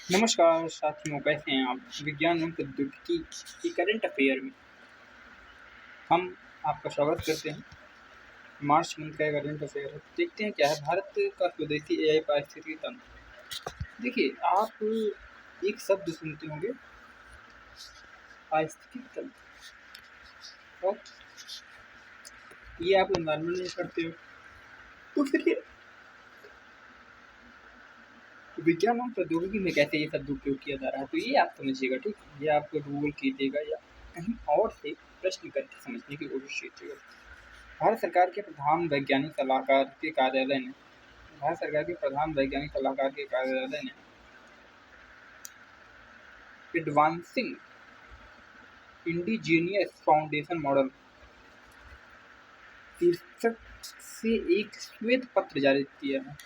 नमस्कार साथियों, कैसे हैं आप? विज्ञान एवं प्रौद्योगिकी की करंट अफेयर में हम आपका स्वागत करते हैं। मार्च मंथ का करंट अफेयर है। देखते हैं क्या है भारत का स्वदेशी एआई पारिस्थितिकी तंत्र। देखिए, आप एक शब्द सुनते होंगे, पारिस्थितिकी तंत्र, और ये आप एनवायरमेंट में पढ़ते हो। तो फिर ये विज्ञान एवं प्रौद्योगिकी में कैसे ये शब्द उपयोग किया जा रहा है, तो ये आप समझिएगा, ठीक है? ये आप गूगल कीजिएगा या कहीं और से प्रश्न करके समझने की कोशिश कीजिएगा। भारत सरकार के प्रधान वैज्ञानिक सलाहकार के कार्यालय ने भारत सरकार के प्रधान वैज्ञानिक सलाहकार के कार्यालय ने एडवांसिंग इंडिजीनियस फाउंडेशन मॉडल शीर्षक से एक श्वेत पत्र जारी किया है।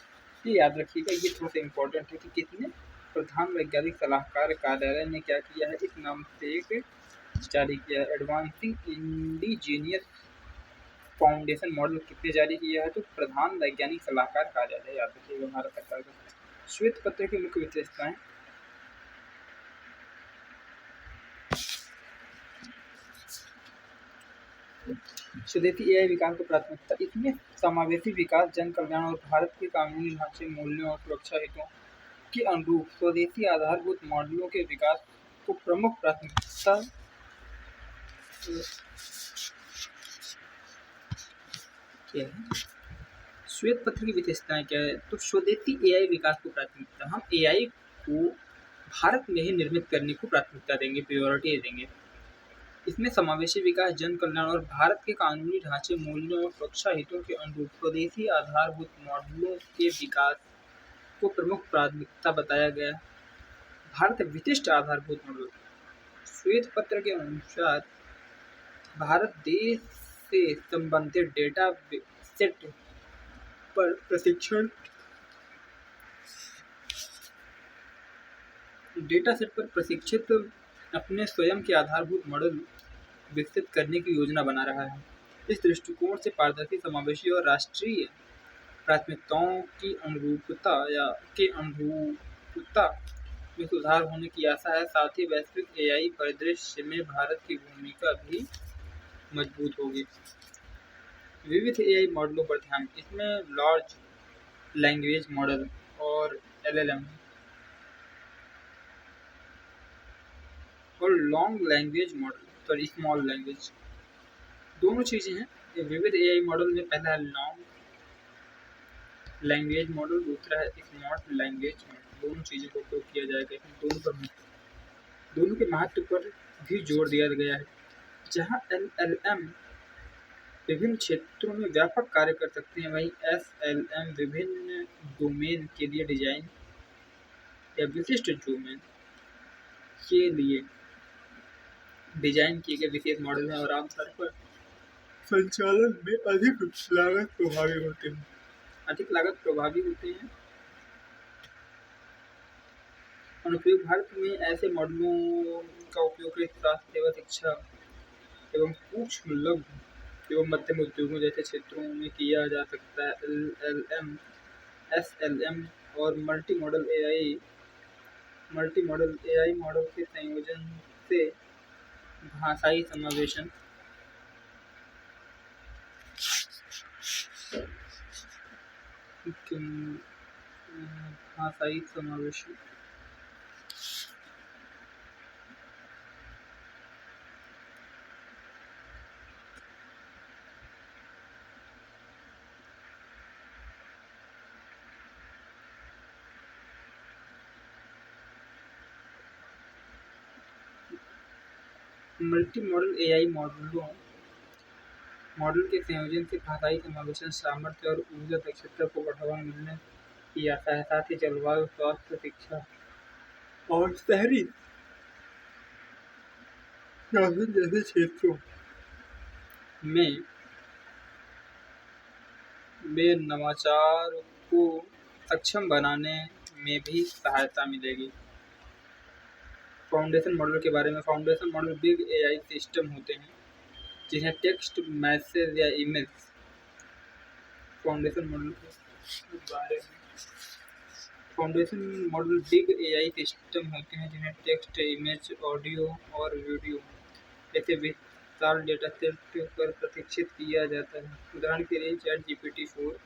ये याद रखिएगा, ये थोड़ा सा इम्पोर्टेंट है कि किसने, प्रधान वैज्ञानिक सलाहकार कार्यालय ने क्या किया है, इस नाम से एक जारी किया है। एडवांसिंग इंडिजीनियस फाउंडेशन मॉडल किसने जारी किया है, तो प्रधान वैज्ञानिक सलाहकार कार्यालय, याद रखिएगा, भारत सरकार का। श्वेत पत्र की मुख्य विशेषताएं। स्वदेशी एआई विकास को प्राथमिकता। इसमें समावेशी विकास, जन कल्याण और भारत के कानूनी ढांचे, मूल्यों और सुरक्षा हितों के अनुरूप स्वदेशी आधारभूत मॉडलों के विकास को प्रमुख प्राथमिकता क्या है। श्वेत पत्र की विशेषताएं क्या है, तो स्वदेशी एआई विकास को प्राथमिकता। हम एआई को भारत में ही निर्मित करने को प्राथमिकता देंगे, प्रायोरिटी देंगे। इसमें समावेशी विकास, जन कल्याण और भारत के कानूनी ढांचे, मूल्यों और सुरक्षा हितों के अनुरूप स्वदेशी आधारभूत मॉडलों के विकास को प्रमुख प्राथमिकता बताया गया है। भारत विशिष्ट आधारभूत मॉडल। श्वेत पत्र के अनुसार भारत देश से संबंधित डेटा सेट पर प्रशिक्षित अपने स्वयं के आधारभूत मॉडल विकसित करने की योजना बना रहा है। इस दृष्टिकोण से पारदर्शी, समावेशी और राष्ट्रीय प्राथमिकताओं की अनुरूपता में सुधार होने की आशा है। साथ ही वैश्विक एआई परिदृश्य में भारत की भूमिका भी मजबूत होगी। विविध एआई मॉडलों पर ध्यान। इसमें लार्ज लैंग्वेज मॉडल और एलएलएम और long language model, sorry small language, दोनों चीज़ें हैं। विविध एआई मॉडल में पहला है लॉन्ग लैंग्वेज मॉडल, दूसरा है स्मॉल लैंग्वेज मॉडल। दोनों चीज़ों का उपयोग किया जाएगा। दोनों के महत्व पर भी जोर दिया गया है। जहाँ एलएलएम विभिन्न क्षेत्रों में व्यापक कार्य कर सकते हैं, वहीं एसएलएम विभिन्न डोमेन के लिए डिजाइन या विशिष्ट डोमेन के लिए डिजाइन किए गए विशेष मॉडल हैं और आमतौर पर संचालन में अधिक लागत प्रभावी होते हैं। अनुप्रयोग। भारत में ऐसे मॉडलों का उपयोग स्वास्थ्य सेवा, शिक्षा एवं सूक्ष्म, लघु एवं मध्यम उद्योगों जैसे क्षेत्रों में किया जा सकता है। एलएलएम, एसएलएम और मल्टी मॉडल एआई मॉडल के संयोजन से भाषाई समावेशन मल्टी मॉडल एआई मॉडल के संयोजन से भाषाई समावेशन, सामर्थ्य और ऊर्जा दक्षता को बढ़ावा मिलने की आशा है। साथ ही जलवायु, स्वास्थ्य, शिक्षा और शहरी शासन जैसे क्षेत्रों में नवाचार को सक्षम बनाने में भी सहायता मिलेगी। फाउंडेशन मॉडल के बारे में। Foundation model big AI system होते हैं जिन्हें टेक्स्ट, मैसेज या इमेज। फाउंडेशन मॉडल के बारे में foundation model big AI system होते हैं जिन्हें टेक्स्ट, इमेज, ऑडियो और वीडियो जैसे विशाल डेटा सेट पर प्रशिक्षित किया जाता है। उदाहरण के लिए चैट जीपीटी 4,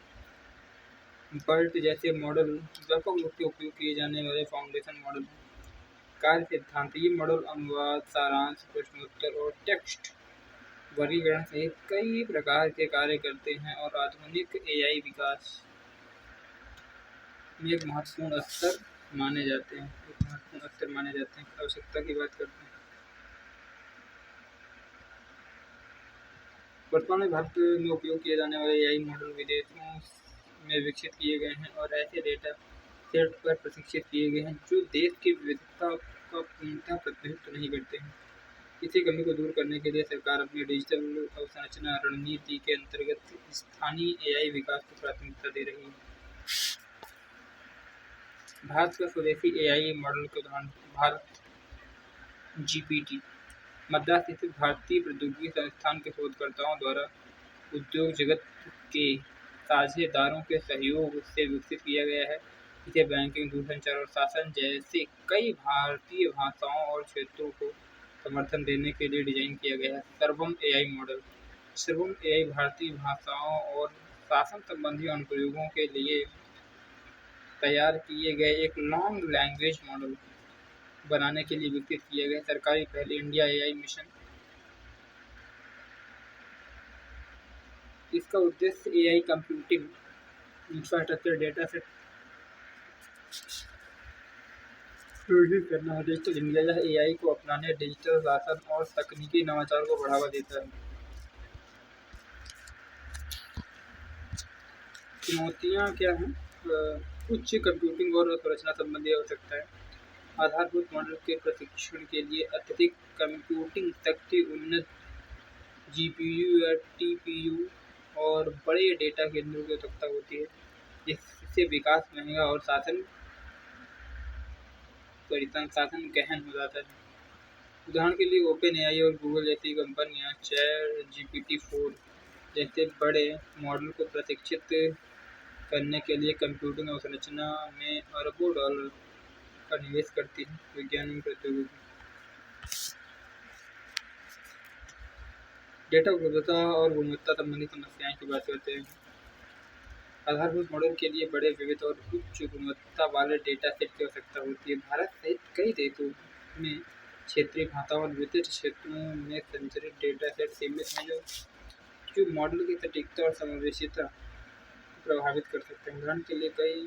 बर्ट जैसे मॉडल व्यापक रूप से उपयोग किए जाने वाले फाउंडेशन मॉडल हैं। कार्य सिद्धांत: ये मॉडल अनुवाद, सारांश, प्रश्नोत्तर और टेक्स्ट वर्गीकरण सहित कई प्रकार के कार्य करते हैं और आधुनिक एआई विकास में एक महत्वपूर्ण स्तर माने जाते हैं। आवश्यकता की बात करते हैं। वर्तमान में भारत में उपयोग किए जाने वाले एआई मॉडल विदेशों में विकसित किए गए हैं और ऐसे डेटा सेट पर प्रशिक्षित किए गए हैं जो देश की विविधता का पूर्णतः प्रतिनिधित्व नहीं करते हैं। इसी कमी को दूर करने के लिए सरकार अपनी डिजिटल अवसंरचना रणनीति के अंतर्गत स्थानीय एआई विकास को प्राथमिकता दे रही है। भारत का स्वदेशी एआई मॉडल के उदाहरण: भारत जीपीटी मद्रास स्थित भारतीय प्रौद्योगिकी संस्थान के शोधकर्ताओं द्वारा उद्योग जगत के साझेदारों के सहयोग से विकसित किया गया है। इसे बैंकिंग, दूरसंचार और शासन जैसे कई भारतीय भाषाओं और क्षेत्रों को समर्थन देने के लिए डिजाइन किया गया है। सर्वम एआई मॉडल: सर्वम एआई भारतीय भाषाओं और शासन संबंधी अनुप्रयोगों के लिए तैयार किए गए एक लॉन्ग लैंग्वेज मॉडल बनाने के लिए विकसित किया गया सरकारी पहल इंडिया एआई मिशन। इसका उद्देश्य AI computing infrastructure data set सुनिश्चित करना है। डिजिटल इंडिया: यह एआई को अपनाने, डिजिटल शासन और तकनीकी नवाचार को बढ़ावा देता है। चुनौतियाँ क्या हैं? उच्च कंप्यूटिंग और संरचना संबंधी आवश्यकताएं: आधारभूत मॉडल के प्रशिक्षण के लिए अत्यधिक कंप्यूटिंग शक्ति, उन्नत जीपीयू या टीपीयू और बड़े डेटा केंद्रों की आवश्यकता होती है, जिससे विकास महंगा और संसाधन गहन हो जाता है। उदाहरण के लिए ओपन एआई और गूगल जैसी कंपनियां चैट जीपीटी 4 जैसे बड़े मॉडल को प्रशिक्षित करने के लिए कंप्यूटिंग अवसंरचना में अरबों डॉलर का निवेश करती है। विज्ञान एवं प्रौद्योगिकी: डेटा उपलब्धता और गुणवत्ता संबंधी समस्याएं की बात करते हैं। आधारभूत मॉडल के लिए बड़े, विविध और उच्च गुणवत्ता वाले डेटा सेट की आवश्यकता होती है। भारत सहित कई देशों में क्षेत्रीय भाषाओं और विशिष्ट क्षेत्रों में संचरित डेटा सेट सीमित हैं जो मॉडल की सटीकता और समावेशिता को प्रभावित कर सकते हैं। उदाहरण के लिए कई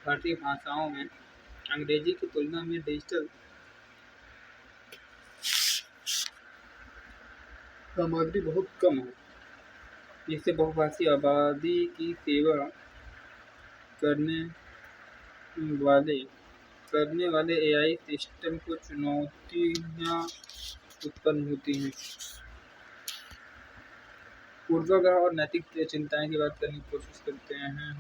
भारतीय भाषाओं में अंग्रेजी की तुलना में डिजिटल सामग्री बहुत कम है, जिससे बहुभाषी आबादी की सेवा करने वाले एआई सिस्टम को चुनौतियां उत्पन्न होती हैं। पूर्वाग्रह और नैतिक चिंताएं की बात करने की कोशिश करते हैं।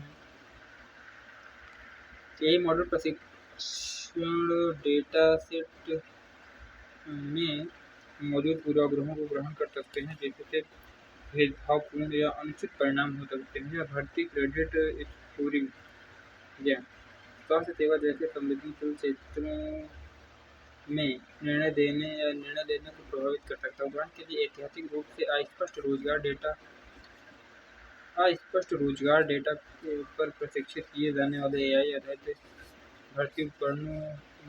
एआई मॉडल प्रशिक्षण डेटा सेट में मौजूद पूर्वाग्रहों को ग्रहण कर सकते हैं, जिससे भेदभावपूर्ण या अनुचित परिणाम हो सकते हैं या भर्ती, क्रेडिट स्कोरिंग या स्वास्थ्य सेवा जैसे संवेदनशील क्षेत्रों में निर्णय लेने को प्रभावित कर सकता है। उदाहरण के लिए ऐतिहासिक रूप से अस्पष्ट रोजगार डेटा पर प्रशिक्षित किए जाने वाले एआई आधारित भर्ती उपकरणों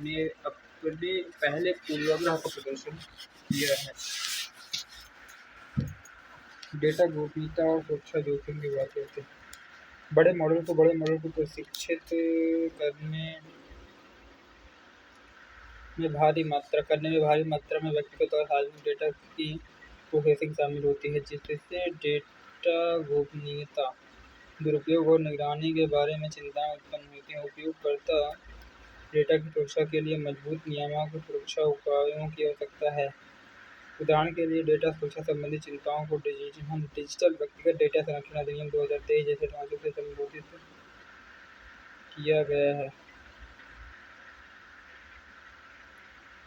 ने अपने पहले पूर्वाग्रह का प्रदर्शन किया है। डेटा गोपनीयता और सुरक्षा जोखिम की बात करते हैं। बड़े मॉडल को प्रशिक्षित करने में भारी मात्रा में व्यक्तिगत और सार्वजनिक डेटा की प्रोसेसिंग शामिल होती है, जिससे डेटा गोपनीयता, दुरुपयोग और निगरानी के बारे में चिंताएं उत्पन्न होती हैं। उपयोगकर्ता डेटा की सुरक्षा के लिए मजबूत नियामक सुरक्षा उपायों की आवश्यकता है। उदाहरण के लिए डेटा सुरक्षा संबंधी चिंताओं को डिजिटल व्यक्तिगत डेटा संरक्षण अधिनियम 2023 जैसे ढांचे से संबोधित किया गया है।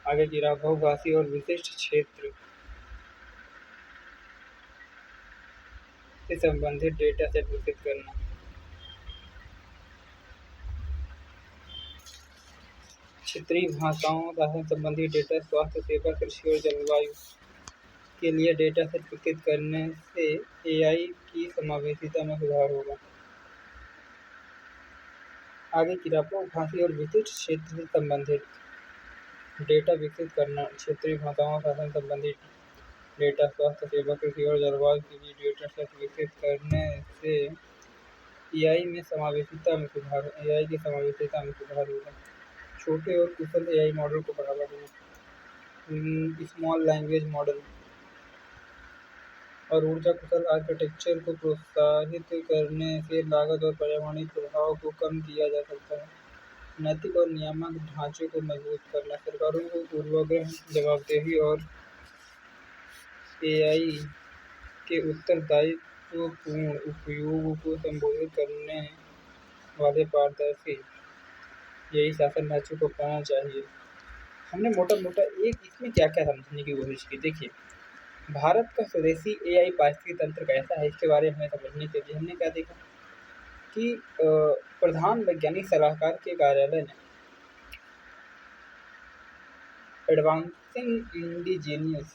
आगे की राह बहुभाषी और विशिष्ट क्षेत्र से संबंधित डेटा सेट विकसित करना। क्षेत्रीय भाषाओं, शासन संबंधी डेटा, स्वास्थ्य सेवा, कृषि और जलवायु के लिए डेटा सेट विकसित करने से एआई की समावेशिता में सुधार होगा। आगे की भाषी और विशिष्ट क्षेत्र से संबंधित डेटा विकसित करना, क्षेत्रीय भाषाओं, शासन संबंधी डेटा, स्वास्थ्य सेवा, कृषि और जलवायु के लिए डेटा सेट विकसित करने से एआई की समावेशिता में सुधार होगा। छोटे और कुशल एआई मॉडल को बढ़ावा देना, स्मॉल लैंग्वेज मॉडल और ऊर्जा कुशल आर्किटेक्चर को प्रोत्साहित करने से लागत और पर्यावरणीय प्रभाव को कम किया जा सकता है। नैतिक और नियामक ढांचे को मजबूत करना, सरकारों को पूर्वाग्रह, जवाबदेही और एआई के उत्तरदायित्वपूर्ण उपयोग को संबोधित करने वाले पारदर्शी यही शासन ढांचे को अपनाना चाहिए। हमने मोटा मोटा इसमें क्या क्या समझने की कोशिश की। देखिए, भारत का स्वदेशी एआई पारिस्थितिकी तंत्र कैसा है, इसके बारे में समझने के लिए हमने क्या देखा कि प्रधान वैज्ञानिक सलाहकार के कार्यालय ने एडवांसिंग इंडिजीनियस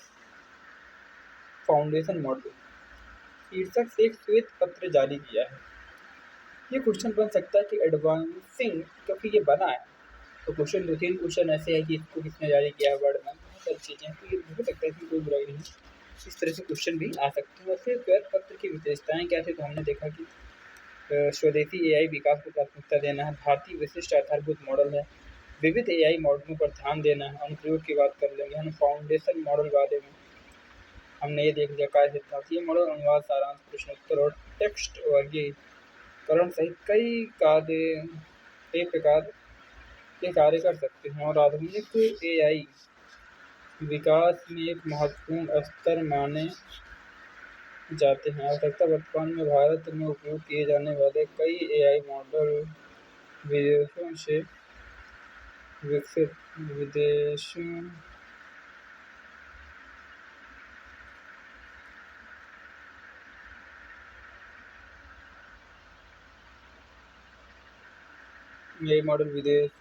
फाउंडेशन मॉडल शीर्षक से एक श्वेत पत्र जारी किया है। ये क्वेश्चन बन सकता है कि एडवांसिंग क्योंकि ये बना है, तो क्वेश्चन 2-3 क्वेश्चन ऐसे है कि इसको किसने जारी किया, वर्ड में बहुत सारी चीज़ें हैं, तो ये हो सकता है कि कोई बुराई नहीं, इस तरह से क्वेश्चन भी आ सकते हैं। वैसे श्वेत पत्र की विशेषताएं क्या थी, तो हमने देखा कि स्वदेशी एआई विकास को प्राथमिकता देना है, भारतीय विशिष्ट आधारभूत मॉडल है, विविध एआई मॉडलों पर ध्यान देना है, अनुप्रयोग की बात कर लेंगे हम, फाउंडेशन मॉडल बारे में हमने ये देख लिया कार्य सिद्धांत। ये मॉडल अनुवाद, सारांश, प्रश्नोत्तर और टेक्स्ट वर्गीकरण सहित कई प्रकार के कार्य कर सकते हैं और आधुनिक एआई विकास में एक महत्वपूर्ण स्तर माने जाते हैं। आवश्यकता वर्तमान में भारत में उपयोग किए जाने वाले कई एआई मॉडल विदेशों से विकसित विदेशों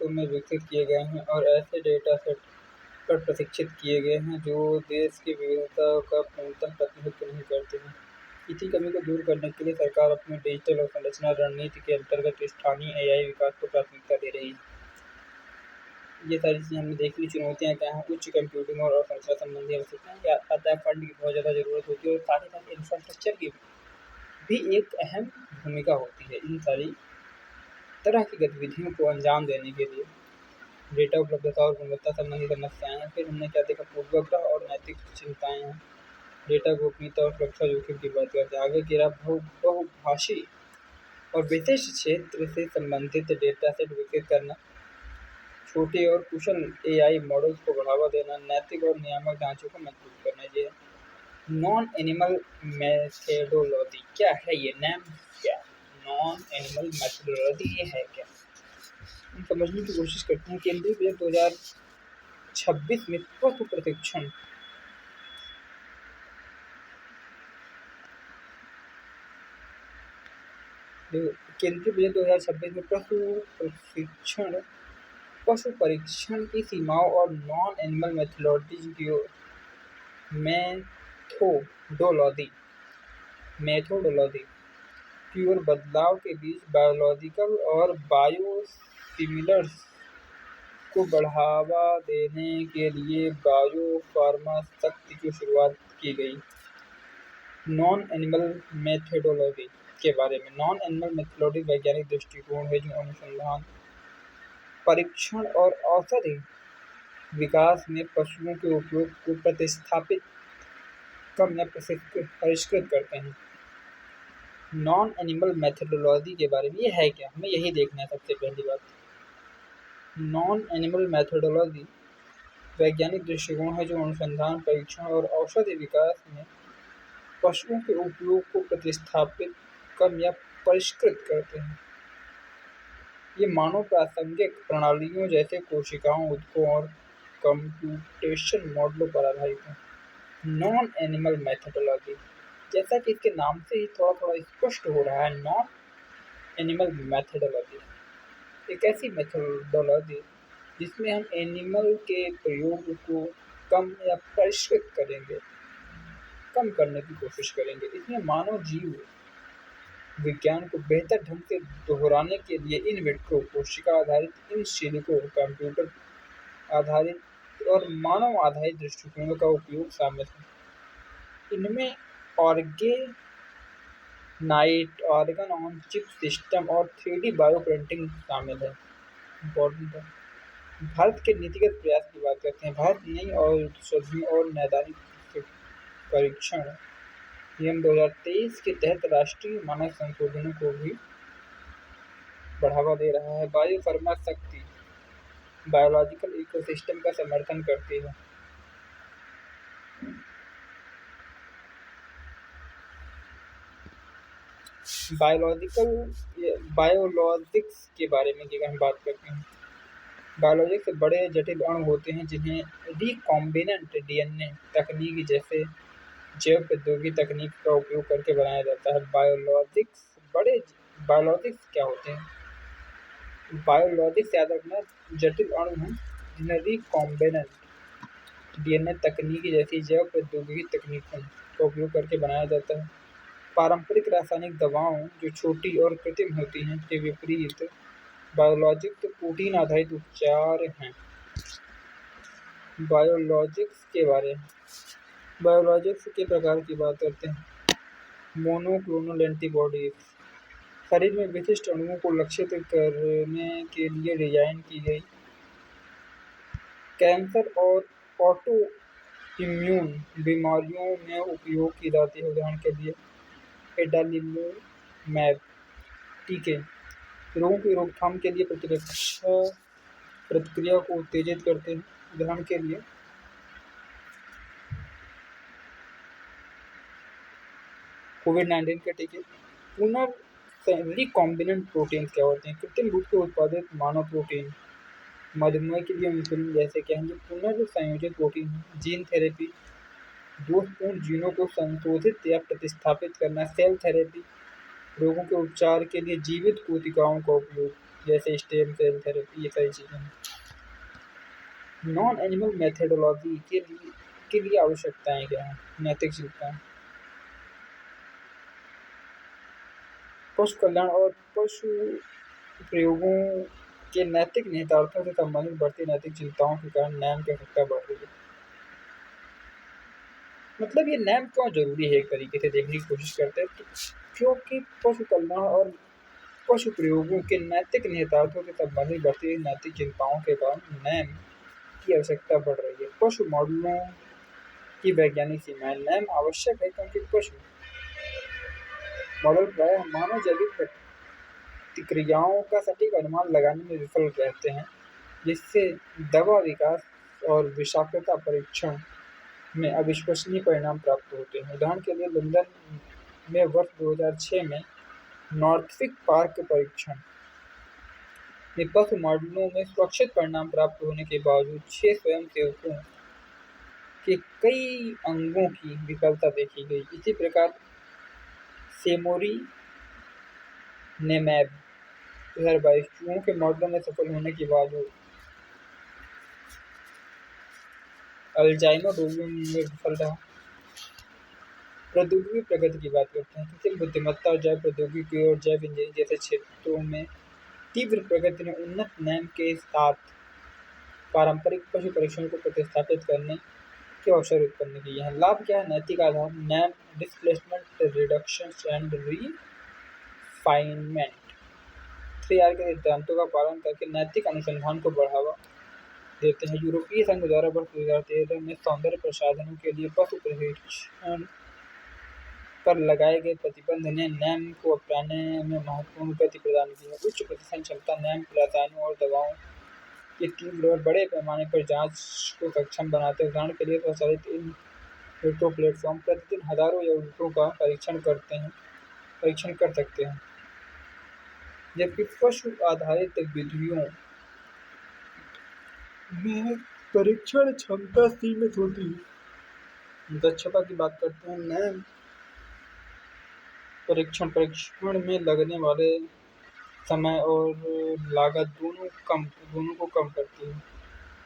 में विकसित किए गए हैं और ऐसे डेटा सेट पर प्रशिक्षित किए गए हैं जो देश की विविधता का पूर्णतः प्रतिनिधित्व नहीं करते हैं। इसी कमी को दूर करने के लिए सरकार अपनी डिजिटल और संरचना रणनीति के अंतर्गत स्थानीय एआई विकास को प्राथमिकता दे रही है। ये सारी चीज़ें हमने देख ली। चुनौतियाँ क्या हैं, उच्च कंप्यूटिंग और अवसंरचना संबंधी आवश्यकताएं, क्या आता है, फंड की बहुत ज़्यादा ज़रूरत होती है और साथ ही साथ इंफ्रास्ट्रक्चर की भी एक अहम भूमिका होती है इन सारी तरह की गतिविधियों को अंजाम देने के लिए। डेटा उपलब्धता और गुणवत्ता संबंधी समस्याएं हैं। फिर हमने क्या देखा, पूर्वाग्रह और नैतिक चिंताएं हैं, डेटा गोपनीयता और सुरक्षा जोखिम की बात करते हैं। आगे गिरा बहुभाषी और विशेष क्षेत्र से संबंधित डेटा सेट विकसित करना, छोटे और कुशल एआई मॉडल्स को बढ़ावा देना, नैतिक और नियामक ढांचे को मजबूत करना। ये नॉन एनिमल मेथोडोलॉजी क्या है, ये नाम क्या, नॉन एनिमल मेथोडोलॉजी ये है क्या, हम समझने की कोशिश करते हैं। केंद्रीय बजट 2026 में पशु प्रशिक्षण केंद्रीय बजट 2026 में पशु परीक्षण की सीमाओं और नॉन एनिमल मेथोडोलॉजी की ओर बदलाव के बीच बायोलॉजिकल और बायोसिमिलर्स को बढ़ावा देने के लिए बायोफार्मास्यूटिक्स की शुरुआत की गई। नॉन एनिमल मेथोडोलॉजी के बारे में, नॉन एनिमल मेथोडोलॉजी वैज्ञानिक दृष्टिकोण है जो अनुसंधान, परीक्षण और औषधि विकास में पशुओं के उपयोग को प्रतिस्थापित, कम या परिष्कृत करते हैं। नॉन एनिमल मेथोडोलॉजी के बारे में ये है क्या, हमें यही देखना है। सबसे पहली बात, नॉन एनिमल मेथोडोलॉजी वैज्ञानिक दृष्टिकोण है जो अनुसंधान, परीक्षण और औषधि विकास में पशुओं के उपयोग को प्रतिस्थापित, कम या परिष्कृत करते हैं। ये मानव प्रासंगिक प्रणालियों जैसे कोशिकाओं, ऊतकों और कंप्यूटेशन मॉडलों पर आधारित है। नॉन एनिमल मेथोडोलॉजी, जैसा कि इसके नाम से ही थोड़ा थोड़ा स्पष्ट हो रहा है, नॉन एनिमल मेथोडोलॉजी एक ऐसी मेथोडोलॉजी जिसमें हम एनिमल के प्रयोग को कम या परिष्कृत करेंगे, कम करने की कोशिश करेंगे। इसमें मानव जीव विज्ञान को बेहतर ढंग से दोहराने के लिए इन विट्रो, कोशिका आधारित, इन सिलिको, कंप्यूटर आधारित और मानव आधारित दृष्टिकोणों का उपयोग शामिल है। इनमें ऑर्गेनाइट, ऑर्गन ऑन चिप सिस्टम और 3D बायो प्रिंटिंग शामिल है। इम्पोर्टेंट है। भारत के नीतिगत प्रयास की बात करते हैं। भारत नई औषधियों और नैदानिक परीक्षण नियम 2023 के तहत राष्ट्रीय मानक संशोधनों को भी बढ़ावा दे रहा है। बायो फार्मा शक्ति बायोलॉजिकल इकोसिस्टम का समर्थन करती है। बायोलॉजिक्स के बारे में हम बात करते हैं। बायोलॉजिक्स बड़े जटिल अणु होते हैं जिन्हें रिकॉम्बिनेंट डीएनए तकनीक जैसे जैव प्रौद्योगिकी तकनीक का उपयोग करके बनाया जाता है। बायोलॉजिक्स क्या होते हैं? बायोलॉजिक्स याद रखना जटिल अणु हैं जिन्हें रिकॉम्बिनेंट डीएनए तकनीक जैसी जैव प्रौद्योगिकी तकनीकों का उपयोग करके बनाया जाता है। पारंपरिक रासायनिक दवाओं जो छोटी और कृत्रिम होती हैं के विपरीत बायोलॉजिक्स प्रोटीन आधारित उपचार हैं। बायोलॉजिक्स के बारे में बायोलॉजिक्स के प्रकार की बात करते हैं। मोनोक्लोनल एंटीबॉडीज शरीर में विशिष्ट अणुओं को लक्षित करने के लिए डिजाइन की गई। कैंसर और ऑटो इम्यून बीमारियों में उपयोग की जाती है। उदाहरण के लिए एडालिमुमैब टीके रोगों की रोकथाम के लिए प्रतिरक्षा प्रतिक्रिया को उत्तेजित करते हैं। उदाहरण के लिए कोविड-19 के टीके। रिकॉम्बिनेंट प्रोटीन क्या होते हैं? कृत्रिम रूप से उत्पादित मानव प्रोटीन, मधुमेह के लिए इंसुलिन जैसे कहेंगे पुनर्संयोजित प्रोटीन। जीन थेरेपी दोषपूर्ण जीनों को संशोधित या प्रतिस्थापित करना। सेल थेरेपी रोगों के उपचार के लिए जीवित कोशिकाओं का उपयोग जैसे स्टेम सेल थेरेपी, ये सारी चीजें हैं। नॉन एनिमल मेथोडोलॉजी के लिए आवश्यकताएं क्या हैं? नैतिक चिंताएं, पशु कल्याण और पशु प्रयोगों के नैतिक निहितार्थों से संबंधित बढ़ती नैतिक चिंताओं के कारण नैम की आवश्यकता बढ़ रही है। मतलब ये नैम क्यों जरूरी है? एक तरीके से देखने की कोशिश करते हैं तो क्योंकि पशु कल्याण और पशु प्रयोगों के नैतिक निहितार्थों से संबंधित बढ़ती नैतिक चिंताओं के कारण नैम की आवश्यकता बढ़ रही है। पशु मॉडलों की वैज्ञानिक सीमाएं। नैम आवश्यक है क्योंकि पशु मॉडल प्रायः मानव जैविक प्रतिक्रियाओं का सटीक अनुमान लगाने में विफल रहते हैं, जिससे दवा विकास और विषाक्तता परीक्षण में अविश्वसनीय परिणाम प्राप्त होते हैं। उदाहरण के लिए लंदन में वर्ष 2006 में नॉर्थविक पार्क परीक्षण में पशु मॉडलों में सुरक्षित परिणाम प्राप्त होने के बावजूद 6 स्वयंसेवकों के कई अंगों की विफलता देखी गई। इसी प्रकार सेमोरी नेमैब 2022 चूहों के मॉडलों में सफल होने के बावजूद अल्जाइमर रोगियों में विफल रहा। प्रौद्योगिकी प्रगति की बात करते हैं। कृत्रिम बुद्धिमत्ता, जैव प्रौद्योगिकी और जैव इंजीनियरिंग जैसे क्षेत्रों में तीव्र प्रगति ने उन्नत नैम के साथ पारंपरिक पशु परीक्षण को प्रतिस्थापित करने के अवसर उत्पन्न किए हैं। लाभ क्या है? नैतिक आधार, नैम displacement reduction and refinement 3R के सिद्धांतों का पालन करके नैतिक अनुसंधान को बढ़ावा देते हैं। यूरोपीय संघ द्वारा वर्ष 2013 में सौंदर्य प्रसाधनों के लिए पशु परीक्षण पर लगाए गए प्रतिबंध ने नैम को अपनाने में महत्वपूर्ण गति प्रदान की है। उच्च प्रतिशत क्षमता नैम रसायनों और दवाओं की तीव्र और बड़े पैमाने पर जांच को सक्षम बनाते हैं। उदाहरण के लिए स्वचालित इन विट्रो प्लेटफॉर्म प्रतिदिन हजारों यौगिकों का परीक्षण कर सकते हैं, जबकि पशु आधारित विधियों में परीक्षण क्षमता सीमित होती है। दक्षता की बात करते हैं। नैम परीक्षण में लगने वाले समय और लागत दोनों को कम करती है।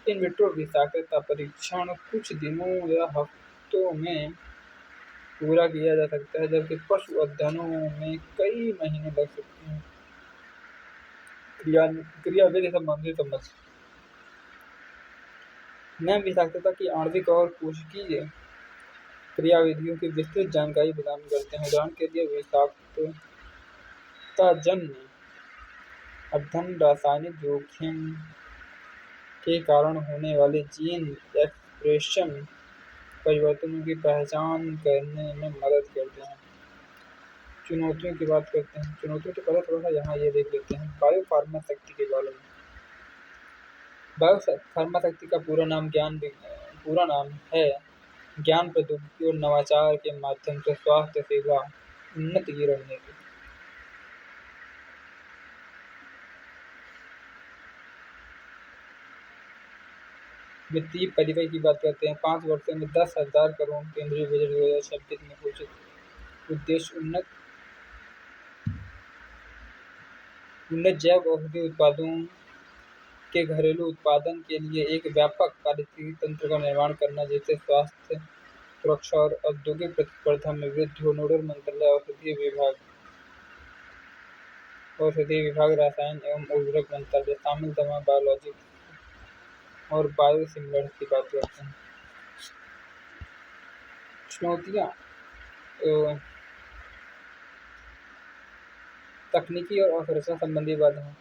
इन विट्रो विषाक्तता परीक्षण कुछ दिनों या हफ्तों में पूरा किया जा सकता है, जबकि पशु अध्ययनों में कई महीने लग सकते हैं। क्रियाविधि संबंधी समझ। नैम विषाक्तता की आणविक और कोशिकीय क्रियाविधियों की विस्तृत जानकारी प्रदान करते हैं। उदाहरण के लिए विषाक्तताजन्य अध्ययन रासायनिक जोखिम के कारण होने वाले जीन एक्सप्रेशन परिवर्तनों की पहचान करने में मदद करते हैं। चुनौतियों की बात करते हैं। चुनौतियों तो पहले थोड़ा सा यहाँ ये देख लेते हैं बायोफार्मा शक्ति के बारे में। बायोफार्मा शक्ति का पूरा नाम है ज्ञान प्रौद्योगिकी और नवाचार के माध्यम से स्वास्थ्य सेवा उन्नति की रणनीति। वित्तीय परिव्यय की बात करते हैं। 5 वर्षों में 10,000 करोड़ केंद्रीय बजट 2026 में घोषित उद्देश्य उन्नत जैव औषधि उत्पादों के घरेलू उत्पादन के लिए एक व्यापक पारिस्थितिकी तंत्र का निर्माण करना, जिससे स्वास्थ्य सुरक्षा और औद्योगिक प्रतिस्पर्धा में वृद्धि हो। नोडल मंत्रालय औषधि विभाग, रसायन एवं उर्वरक मंत्रालय शामिल। दवा, बायोलॉजिक्स और बायोसिमिलर्स की बात करते हैं। चुनौतियाँ तकनीकी और अवसरंचना संबंधी बाधाएं।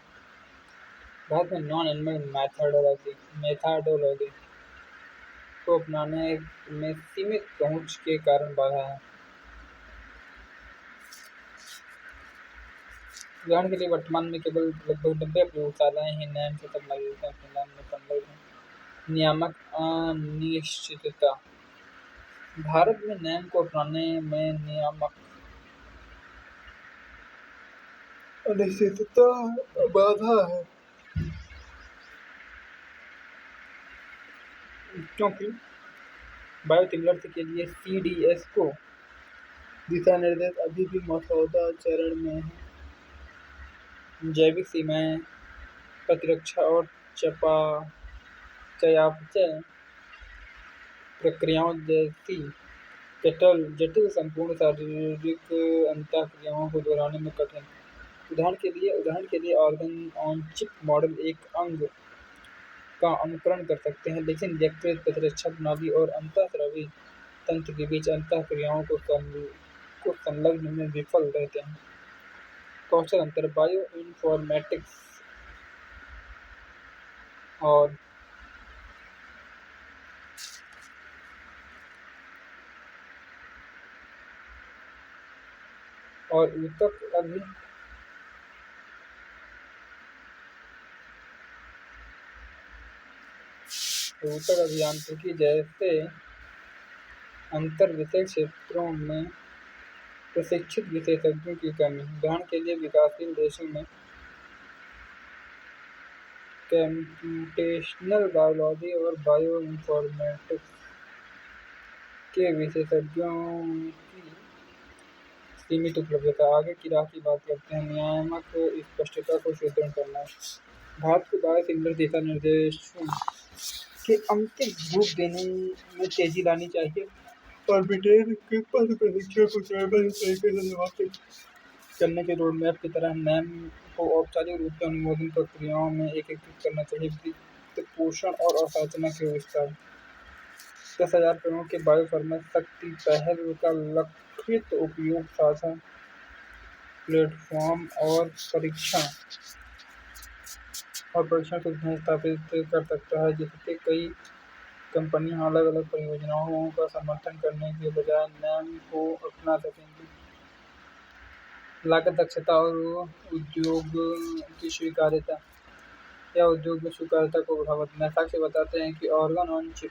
भारत में नॉन एनिमल मेथाडोलॉजी को अपनाने में सीमित पहुंच के कारण बाधा है। उदाहरण के लिए वर्तमान में केवल लगभग 90 प्रयोगशालाएं ही नैम से संबंधित हैं। नियामक अनिश्चितता। भारत में नैम को अपनाने में नियामक अनिश्चितता बाधा है, क्योंकि बायोसिमिलर्स के लिए CDS को दिशा निर्देश अभी भी मसौदा चरण में है। जैविक सीमाएं, प्रतिरक्षा और चयापचय प्रक्रियाओं जैसी जटिल संपूर्ण शारीरिक अंतःक्रियाओं को दोहराने में कठिन। उदाहरण के लिए ऑर्गन ऑन चिप मॉडल एक अंग का अनुकरण कर सकते हैं, लेकिन व्यक्तिगत प्रतिरक्षा प्रणाली और अंतःस्रावी तंत्र के बीच अंतःक्रियाओं को संलग्न में विफल रहते हैं। कौशल अंतर। बायो इन्फॉर्मेटिक्स और ऊतक अभियांत्रिकी जैसे अंतर विषय क्षेत्रों में प्रशिक्षित विशेषज्ञों की कमी। उदाहरण के लिए विकासशील देशों में कंप्यूटेशनल बायोलॉजी और बायो इन्फॉर्मेटिक्स के विशेषज्ञों की सीमित उपलब्धता। आगे की राह की बात करते हैं। नियामक स्पष्टता को सुदृढ़ करना। भारत को बायोसिमिलर दिशा निर्देशों के अंतिम रूप देने में तेजी लानी चाहिए और ब्रिटेन के पद प्रशिक्षण को चरणबद्ध तरीके से समाप्त करने के रोडमैप की तरह नैम को औपचारिक रूप से अनुमोदन प्रक्रियाओं में एकीकृत करना चाहिए। वित्त पोषण और अवसंरचना के विस्तार। 10,000 करोड़ के बायोफार्मा शक्ति पहल का लक्षित उपयोग साझा प्लेटफॉर्म और परीक्षण सुविधाएं स्थापित कर सकता है, जिससे कई कंपनियां अलग अलग परियोजनाओं का समर्थन करने के बजाय नैम को अपना सकेंगी। लागत, दक्षता और उद्योग की स्वीकार्यता या उद्योग में स्वीकार्यता को बढ़ावा देना। साक्ष्य बताते हैं कि ऑर्गन ऑन चिप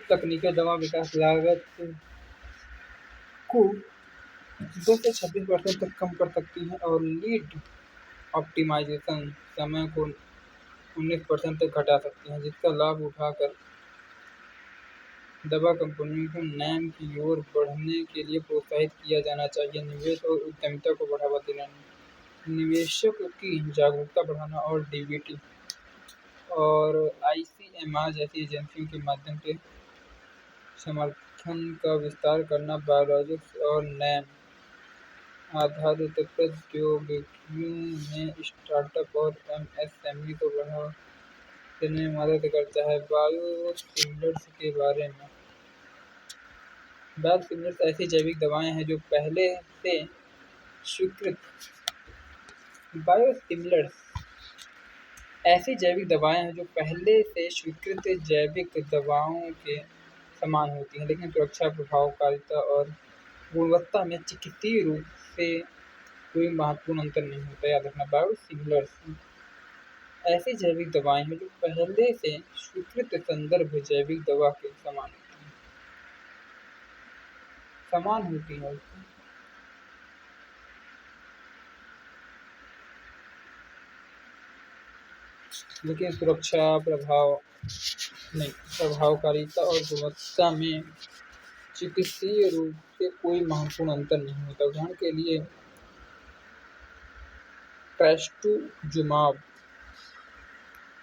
तकनीकें दवा विकास लागत को 10 से 26% तक कम कर सकती हैं और लीड ऑप्टिमाइजेशन समय को 19% तक घटा सकती हैं, जिसका लाभ उठाकर दवा कंपनियों को नैम की ओर बढ़ने के लिए प्रोत्साहित किया जाना चाहिए। निवेश और उद्यमिता को बढ़ावा देना, निवेशकों की जागरूकता बढ़ाना और डीबीटी और आईसीएमआर जैसी एजेंसियों के माध्यम से समर्थन का विस्तार करना। बायोलॉजिक्स और नैम आधारित प्रौद्योगिकियों में स्टार्टअप और एमएसएमई को बढ़ावा देने में मदद करता है। बायोसिमिलर्स के बारे में, बायोसिमिलर्स ऐसी जैविक दवाएं हैं जो पहले से स्वीकृत बायोसिमिलर्स ऐसी जैविक दवाएं हैं जो पहले से स्वीकृत जैविक दवाओं के समान होती हैं, लेकिन सुरक्षा, प्रभावकारिता और गुणवत्ता में चिकित्सीय रूप से कोई महत्वपूर्ण अंतर नहीं होता। याद रखना, बायोसिमिलर्स ऐसी जैविक दवाएं हैं जो पहले से स्वीकृत संदर्भ जैविक दवा के समान होती हैं। लेकिन सुरक्षा, प्रभावकारिता और गुणवत्ता में चिकित्सीय रूप से कोई महत्वपूर्ण अंतर नहीं होता। उदाहरण के लिए ट्रस्टुजुमाब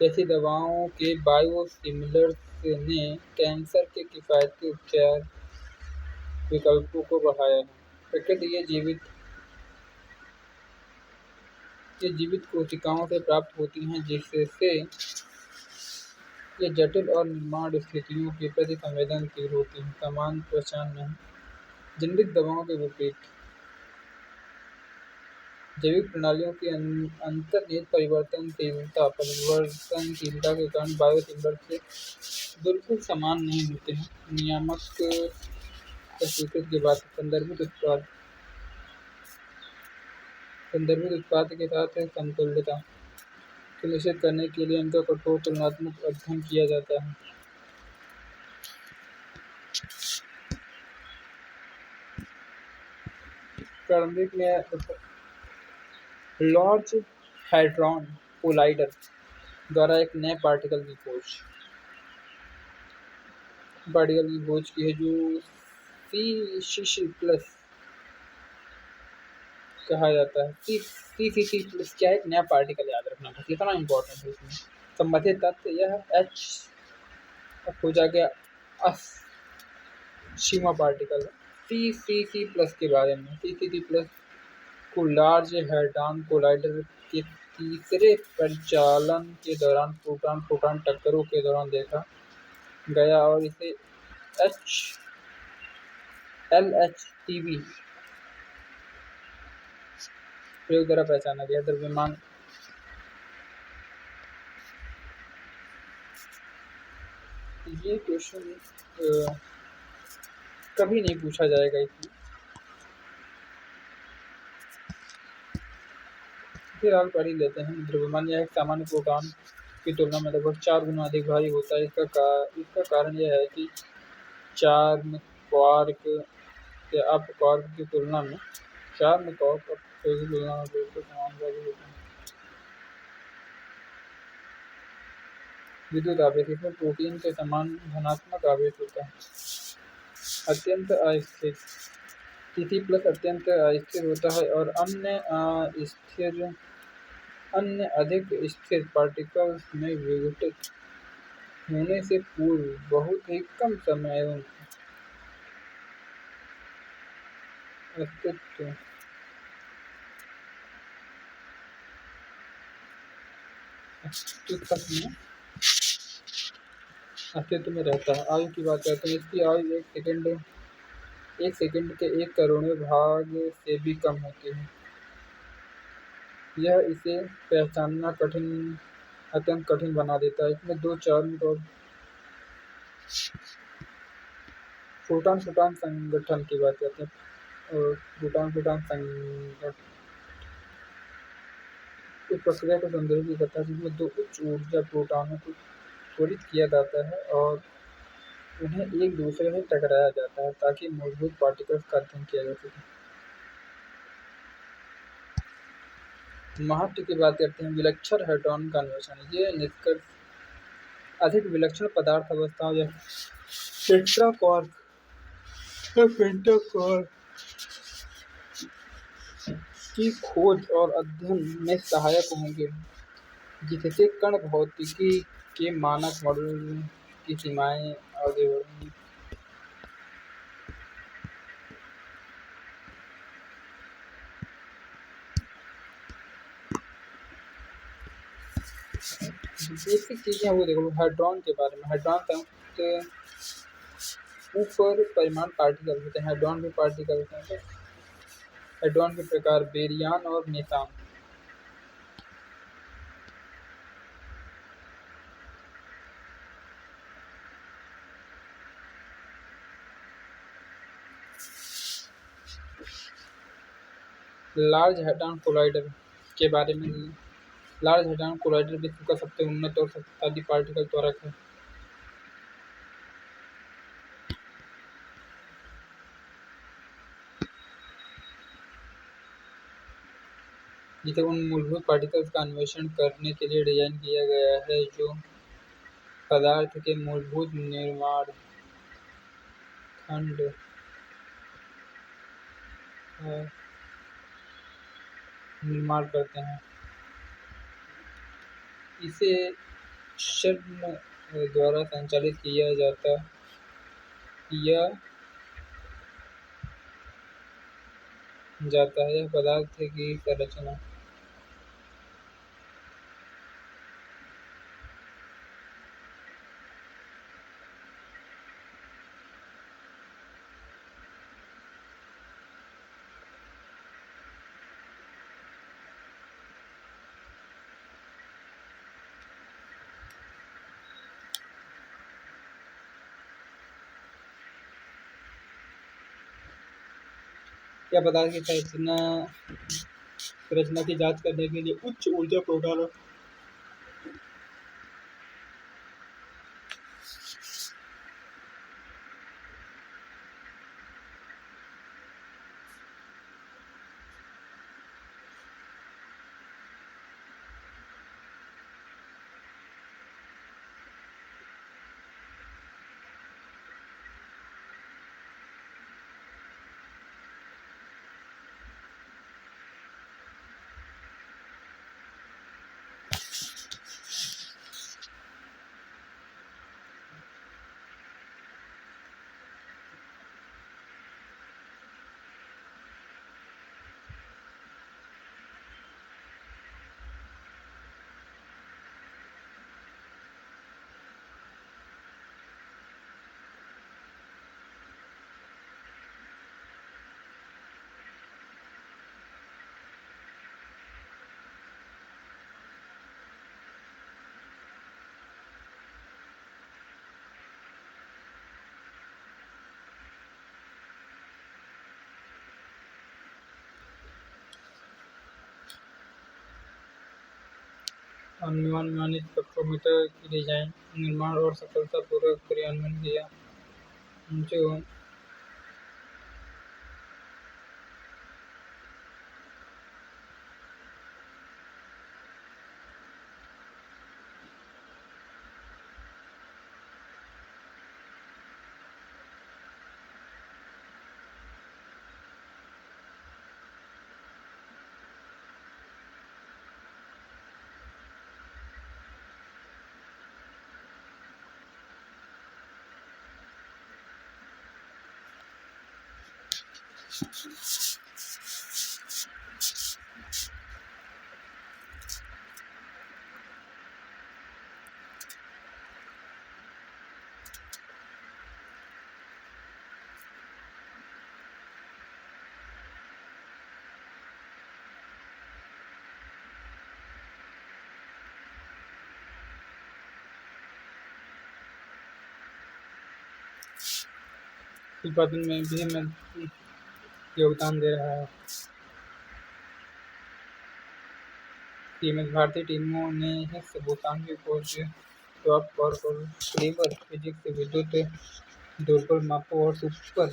जैसी दवाओं के बायोसिमिलर्स ने कैंसर के किफायती उपचार विकल्पों को बढ़ाया है। प्रकृति ये जीवित कोशिकाओं से प्राप्त होती हैं, जिससे ये जटिल और निर्माण स्थितियों के प्रति संवेदनशील होती हैं, समान पहचान नहीं। जेनेरिक दवाओं के विपरीत, जैविक प्रणालियों की अंतर्निहित परिवर्तनशीलता के कारण बायोसिमिलर से बिल्कुल समान नहीं होते हैं। नियामक स्वीकृति के बाद संदर्भित उत्पाद के साथ समतुल्यता सुनिश्चित करने के लिए इनका कठोर तुलनात्मक अध्ययन किया जाता है। प्रारंभिक में लॉर्ज हैड्रॉन कोलाइडर द्वारा एक नए पार्टिकल की खोज की है जो C++ कहा जाता है। C++ क्या है? एक नया पार्टिकल, याद रखना बस इतना इम्पोर्टेंट है इसमें। संबंधित तथ्य यह H खोजा गया असीमा पार्टिकल है। C++ के बारे में, C++ को लार्ज हैड्रॉन कोलाइडर के तीसरे परिचालन के दौरान प्रोटॉन टक्करों के दौरान देखा गया और इसे LHCb प्रयोग द्वारा पहचाना गया। द्रव्यमान ये क्वेश्चन कभी नहीं पूछा जाएगा इसमें। फिर आप पढ़ ही लेते हैं। द्रव्यमान यह एक सामान्य प्रोटॉन की तुलना में लगभग 4 गुना अधिक भारी होता है। इसका कारण यह है कि चार्म क्वार्क या अप क्वार्क की तुलना में बिल्कुल समान भारी होते हैं। विद्युत आवेश, इसमें प्रोटीन के समान धनात्मक आवेश होता है। अत्यंत अस्थिर, C++ अत्यंत अस्थिर होता है और अन्य अधिक स्थिर पार्टिकल्स में विघटित होने से पूर्व बहुत ही कम समय एवं अस्तित्व में रहता है। आयु की बात करते हैं। इसकी आयु 1 सेकंड के 1 करोड़वें भाग से भी कम होती है। यह इसे पहचानना अत्यंत कठिन बना देता है। इसमें 2 चार्म और प्रोटॉन संगठन की बात करते हैं। और प्रोटॉन संगठन इस प्रक्रिया को संदर्भित करता है जिसमें 2 उच्च ऊर्जा प्रोटॉनों को त्वरित किया जाता है और उन्हें एक दूसरे से टकराया जाता है ताकि मौजूद पार्टिकल्स का अध्ययन किया जा सके। महत्व की बात करते हैं। विलक्षण हैड्रॉन का अन्वेषण, ये निष्कर्ष अधिक विलक्षण पदार्थ अवस्थाओं या टेट्राक्वार्क या पेंटाक्वार्क की खोज और अध्ययन में सहायक होंगे, जिससे कण भौतिकी के मानक मॉडल की सीमाएं आगे बढ़ेंगी। बेसिक चीज़ें वो देखो, हाइड्रॉन के बारे में। हाइड्रॉन संयुक्त ऊपर परिमाण पार्टिकल होते हैं। हाइड्रॉन के पार्टिकल हैं। हाइड्रॉन के प्रकार बेरियन और मेथान। लार्ज हैड्रॉन कोलाइडर के बारे में। लार्ज हैड्रॉन कोलाइडर विश्व का सबसे उन्नत और शक्तिशाली पार्टिकल त्वरक है, जिसे उन मूलभूत पार्टिकल्स का अन्वेषण करने के लिए डिजाइन किया गया है जो पदार्थ के मूलभूत निर्माण खंड का निर्माण करते हैं। इसे CERN द्वारा संचालित किया जाता है। यह पदार्थ की संरचना या पदार्थ की संरचना की जांच करने के लिए उच्च ऊर्जा प्रोटॉन अनुमानित स्पेक्ट्रोमीटर की डिजाइन, निर्माण और सफलतापूर्वक क्रियान्वयन किया, जो उत्पादन में भी योगदान दे रहा है। भारतीय टीमों ने हिग्स बोसॉन की खोज, स्वैप क्वार्क और क्लेवर फिजिक्स से विद्युत दुर्बल मापों और सुपर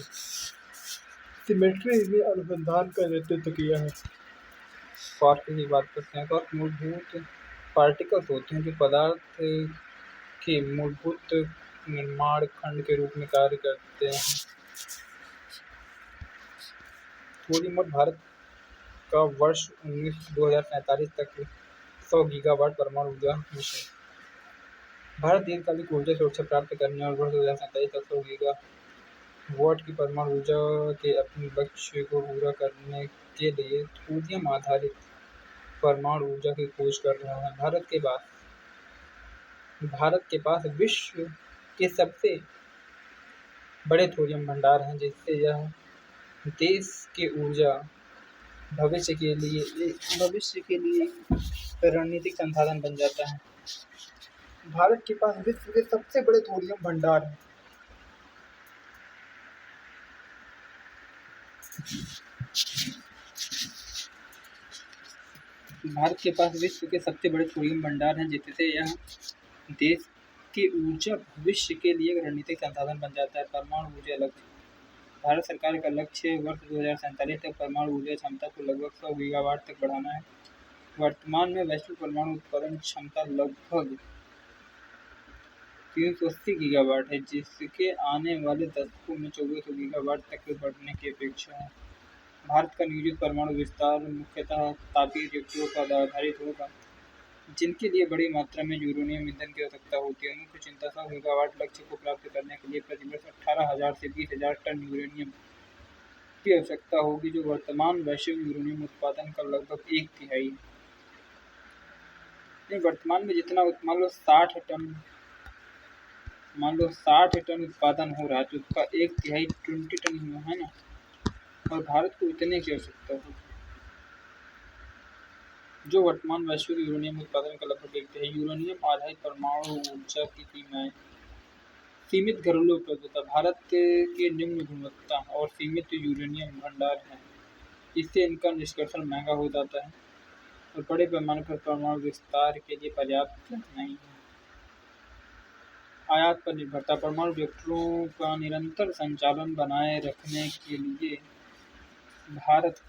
सिमेट्री में अनुसंधान का नेतृत्व किया है। क्वार्क की बात करते हैं। क्वार्क मूलभूत पार्टिकल्स होते हैं जो पदार्थ के मूलभूत निर्माण खंड के रूप में कार्य करते हैं। थोड़ी मोट भारत का वर्ष 2047 तक 100 गीगावाट परमाणु ऊर्जा मिशन। भारत दीर्घकालिक ऊर्जा सुरक्षा प्राप्त करने और वर्ष 2047 तक 100 गीगावाट की परमाणु ऊर्जा के अपने लक्ष्य को पूरा करने के लिए थोरियम आधारित परमाणु ऊर्जा की खोज कर रहा है। भारत के पास विश्व के सबसे बड़े थोरियम भंडार हैं, जिससे यह देश के ऊर्जा भविष्य के लिए रणनीतिक संसाधन बन जाता है। भारत के पास विश्व के सबसे बड़े थोरियम भंडार हैं। भारत के पास विश्व के सबसे बड़े थोरियम भंडार हैं, जिससे यह देश के ऊर्जा भविष्य के लिए रणनीतिक संसाधन बन जाता है। परमाणु ऊर्जा लक्ष्य। भारत सरकार का लक्ष्य वर्ष 2047 तक परमाणु ऊर्जा क्षमता को लगभग 100 गीगावाट तक बढ़ाना है। वर्तमान में वैश्विक परमाणु उत्पादन क्षमता लगभग 380 गीगावाट है, जिसके आने वाले दशकों में 2400 गीगावाट तक बढ़ने की अपेक्षा है। भारत का नियोजित परमाणु विस्तार मुख्यतः तापीय रिएक्टरों पर आधारित होगा, जिनके लिए बड़ी मात्रा में यूरेनियम ईंधन की आवश्यकता होती है। मुख्य चिंता 100 गीगावाट लक्ष्य को प्राप्त करने के लिए प्रतिवर्ष 18,000 से 20,000 टन यूरेनियम की आवश्यकता होगी, जो वर्तमान वैश्विक यूरेनियम उत्पादन का लगभग 1/3 है। वर्तमान में जितना मान लो 60 टन उत्पादन हो रहा है, तो उसका 1/3 20 टन है ना, और भारत को इतने की आवश्यकता होगी, जो वर्तमान वैश्विक यूरेनियम उत्पादन का लगभग 1/3 है। यूरेनियम आधारित परमाणु ऊर्जा की सीमाएं। सीमित घरेलू उपलब्धता। भारत के निम्न गुणवत्ता और सीमित यूरेनियम भंडार हैं, इससे इनका निष्कर्षण महंगा हो जाता है और बड़े पैमाने पर परमाणु विस्तार के लिए पर्याप्त नहीं है। आयात पर निर्भरता। परमाणु रिएक्टरों का निरंतर संचालन बनाए रखने के लिए भारत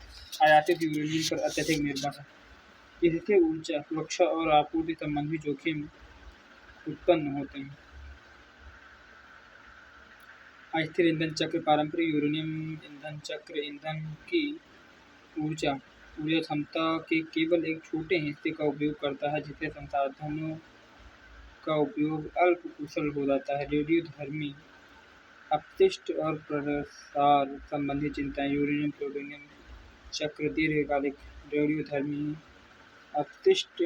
आयातित यूरेनियम पर अत्यधिक निर्भर है। इससे ऊर्जा सुरक्षा और आपूर्ति संबंधी जोखिम उत्पन्न होते हैं। अस्थिर ईंधन चक्र। पारंपरिक यूरेनियम ईंधन चक्र ईंधन की ऊर्जा क्षमता के केवल एक छोटे हिस्से का उपयोग करता है, जिससे संसाधनों का उपयोग अल्प कुशल हो जाता है। रेडियोधर्मी अपशिष्ट और प्रसार संबंधी चिंताएं। यूरेनियम प्लूटोनियम चक्र दीर्घकालिक रेडियोधर्मी अपशिष्ट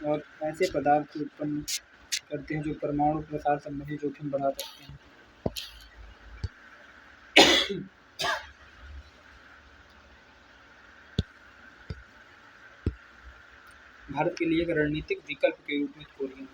और ऐसे पदार्थ उत्पन्न करते हैं जो परमाणु प्रसार संबंधी जोखिम बढ़ा सकते हैं। भारत के लिए एक रणनीतिक विकल्प के रूप में थोरियम।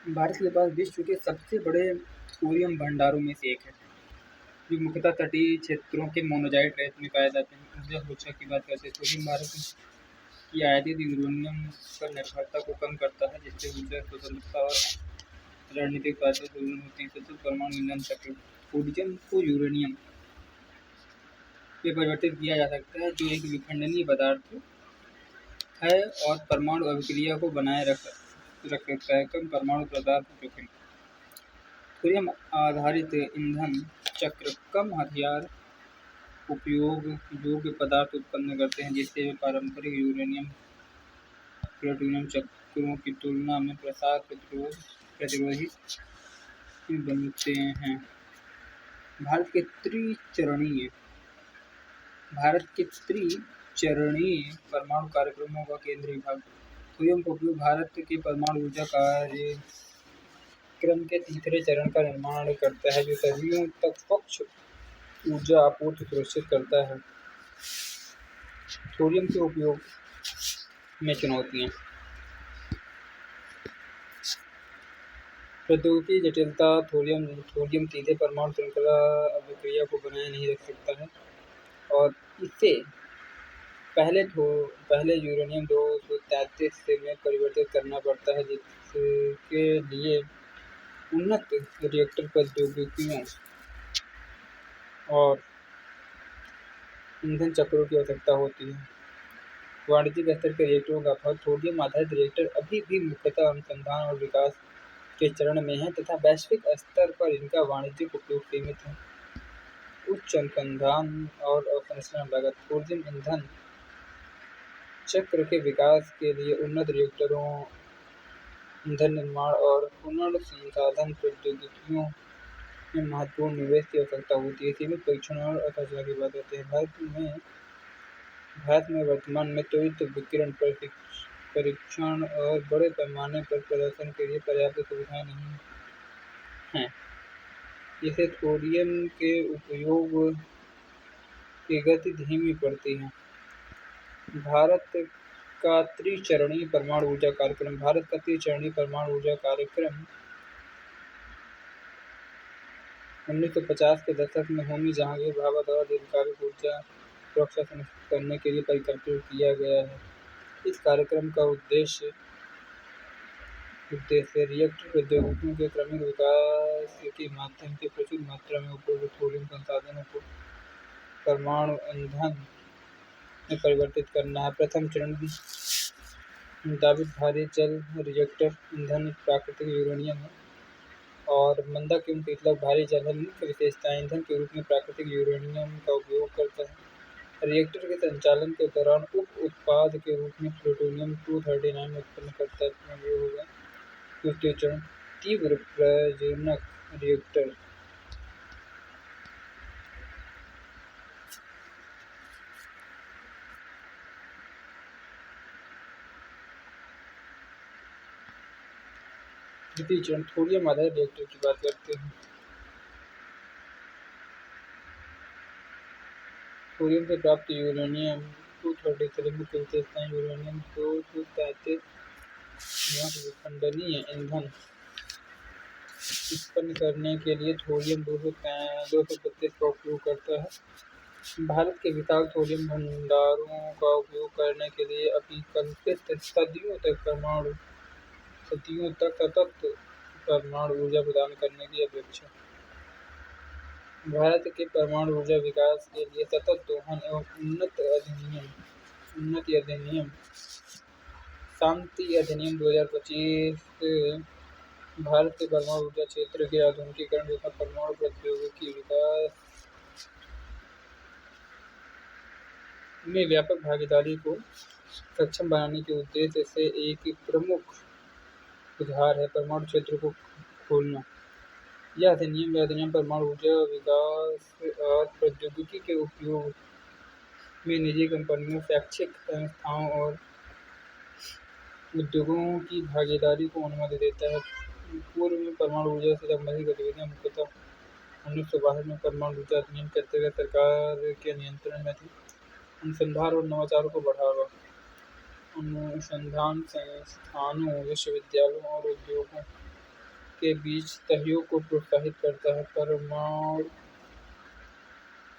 भारत के पास विश्व के सबसे बड़े थोरियम भंडारों में से एक है, जो मुख्यतः तटीय क्षेत्रों के मोनोजाइट रेत में पाए जाते हैं। ऊर्जा सुरक्षा की बात करते हैं। थोरियम भारत की आयातित यूरेनियम पर निर्भरता को कम करता है, जिससे ऊर्जा स्वतंत्रता और रणनीतिक फायदे दोनों होते हैं। सतत परमाणु ईंधन चक्र। थोरियम को यूरेनियम में परिवर्तित किया जा सकता है, जो एक विखंडनीय पदार्थ है और परमाणु अभिक्रिया को बनाए रख सकता है। कम परमाणु पदार्थ जोखिम। थोरियम आधारित ईंधन चक्र कम हथियार उपयोग योग्य पदार्थ उत्पन्न करते हैं, जिससे वे पारंपरिक यूरेनियम प्लूटोनियम चक्रों की तुलना में प्रसार प्रतिरोधी बनते हैं। भारत के त्रिचरणीय परमाणु कार्यक्रमों का केंद्रीय भाग। थोरियम का उपयोग भारत के परमाणु ऊर्जा कार्य क्रम के तीसरे चरण का निर्माण करता है, जो सदियों तक स्वच्छ ऊर्जा आपूर्ति सुनिश्चित करता है। थोरियम के उपयोग में चुनौतियाँ। प्रौद्योगिकी जटिलता। थोरियम सीधे परमाणु श्रृंखला अभिक्रिया को बनाए नहीं रख सकता है और इसे पहले यूरेनियम 233 में परिवर्तित करना पड़ता है, जिसके लिए उन्नत रिएक्टर प्रौद्योगिकियों और ईंधन चक्रों की आवश्यकता होती है। वाणिज्यिक स्तर के रिएक्टरों का अभाव। थोरियम आधारित रिएक्टर अभी भी मुख्यतः अनुसंधान और विकास के चरण में है तथा वैश्विक स्तर पर इनका वाणिज्यिक उपयोग सीमित है। उच्च अनुसंधान और अवसंरचना लागत। थोरियम ईंधन चक्र के विकास के लिए उन्नत रिएक्टरों, ईंधन निर्माण और पुनर्संसाधन प्रौद्योगिकियों में महत्वपूर्ण निवेश की आवश्यकता होती है। सीमित परीक्षण और असफलता की बात आती है। भारत में वर्तमान में त्वरित विकिरण परीक्षण और बड़े पैमाने पर प्रदर्शन के लिए पर्याप्त सुविधाएं नहीं हैं, जिससे थोरियम के उपयोग की गति धीमी पड़ती है। भारत का त्रिचरणीय परमाणु ऊर्जा कार्यक्रम। भारत का त्रिचरणीय परमाणु ऊर्जा कार्यक्रम 1950 के दशक में होमी जहांगीर भाभा द्वारा दीर्घकालिक ऊर्जा सुरक्षा सुनिश्चित करने के लिए परिकल्पित किया गया है। इस कार्यक्रम का उद्देश्य रिएक्टर प्रौद्योगिकियों के क्रमिक विकास के माध्यम से प्रचुर मात्रा में उपलब्ध थोरियम संसाधनों को परमाणु ईंधन में परिवर्तित करना है। प्रथम चरण दाबित भारी जल रिएक्टर ईंधन प्राकृतिक यूरेनियम है और मंदक एवं शीतलक भारी जल है। मुख्य विशेषताएं। ईंधन के रूप में प्राकृतिक यूरेनियम का उपयोग करता है। रिएक्टर के संचालन के दौरान उप उत्पाद के रूप में प्लूटोनियम 239 उत्पन्न करता है। द्वितीय चरण तीव्र प्रजनक रिएक्टर। द्वितीय चरण थोरियम आधारित रिएक्टर की बात करते हैं। थोरियम से प्राप्त यूरेनियम 233 मुख्य विशेषताएं। यूरेनियम 233 विखंडनीय ईंधन उत्पन्न करने के लिए थोरियम 232 का उपयोग करता है। भारत के विशाल थोरियम भंडारों का उपयोग करने के लिए अभिकल्पित सदियों तक सतत परमाणु ऊर्जा प्रदान करने की अपेक्षा। भारत के परमाणु ऊर्जा विकास के लिए सतत दोहन एवं उन्नति अधिनियम शांति अधिनियम 2025 भारत के परमाणु ऊर्जा क्षेत्र के आधुनिकीकरण तथा परमाणु प्रौद्योगिकी विकास में व्यापक भागीदारी को सक्षम बनाने के उद्देश्य से एक प्रमुख सुधार है। परमाणु क्षेत्र को खोलना। यह अधिनियम परमाणु ऊर्जा विकास और प्रौद्योगिकी के उपयोग में निजी कंपनियों, शैक्षिक संस्थाओं और उद्योगों की भागीदारी को अनुमति देता है। पूर्व में परमाणु ऊर्जा से संबंधित गतिविधियां मुख्यतः 1962 में परमाणु ऊर्जा अधिनियम के अंतर्गत सरकार के नियंत्रण में थी। अनुसंधान और नवाचार को बढ़ावा। अनुसंधान संस्थानों, विश्वविद्यालयों और उद्योगों के बीच सहयोग को प्रोत्साहित करता है। परमाणु